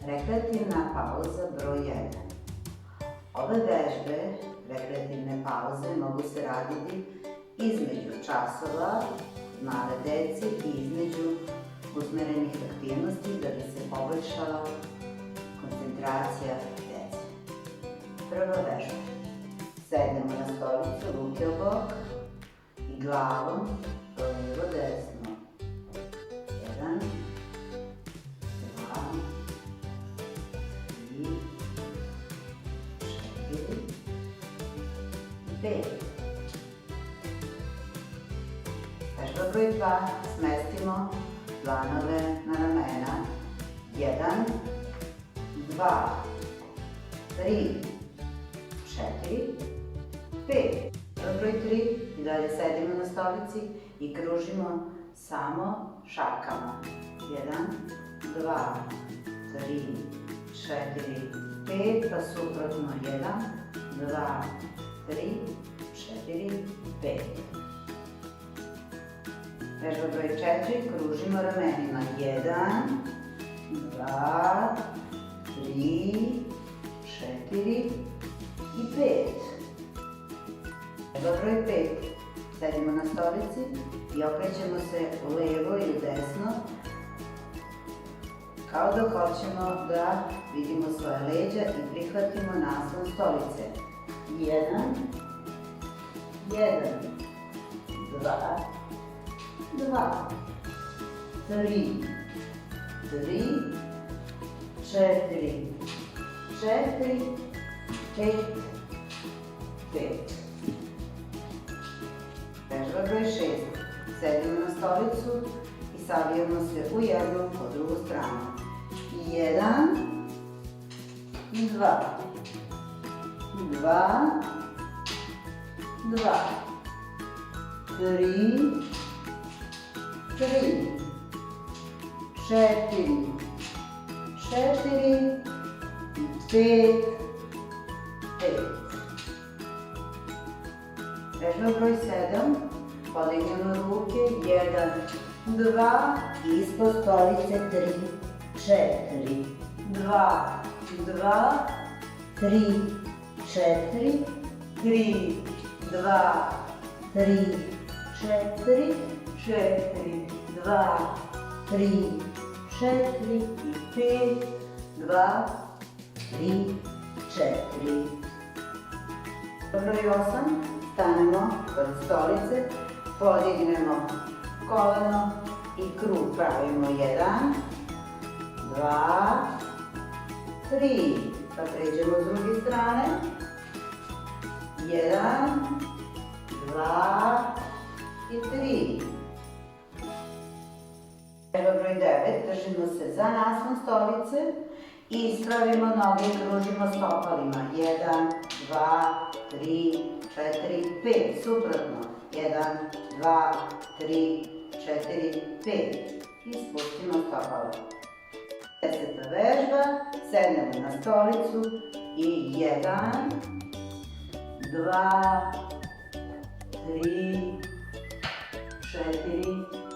Rekreativna pauza broj 1. Ove vežbe, rekreativne pauze, mogu se raditi između časova, male dece i između usmerenih aktivnosti da bi se poboljšala koncentracija dece. Prva vežba. Sednemo na stolicu, ruke u bok i glavom levo desno. 1, 2, 3, 4 i 5. Vežba broj 2. Smestimo dlanove na ramena. 1, 2, 3, 4, 5. Vežba broj 3. I dalje sedimo na stolici i kružimo samo šakama. 1, 2, 3, 4, 5, pa suprotno 1, 2, 3, 4, 5. Vežba broj 4, kružimo ramenima. 1, 2, 3, 4 i 5. Vežba broj 5, sedimo na stolici i okrećemo se u levo i u desno, kao da hoćemo da vidimo svoje leđa i prihvatimo naslon stolice. 1, 2, 2, 3, 4, 5, 5. Vežba broj 6. Sedimo na stolicu i savijamo se u jednu po drugu stranu. 1, 2, 2, 2, 3, 3, 4, 4, 5, 5. Vežba broj 7. Podignemo ruke. 1, 2, ispod stolice. 3, 4, 2, 2, 3, 4, 3, 2, 3, 4, 4, 2, 3, 4 i 5, 2, 3, 4. Broj 8. Stanemo kod stolice, podignemo koleno i krug pravimo. 1, 2, 3. Pa pređemo s druge strane. 1, 2 i 3. Vežba broj 9. Držimo se za naslon stolice i ispravimo noge i kružimo stopalima. 1, 2, 3, 4, 5. Suprotno. 1, 2, 3, 4, 5. I spustimo stopalo. 10. vežba. Sednemo na stolicu i 1, 2, 3, 4,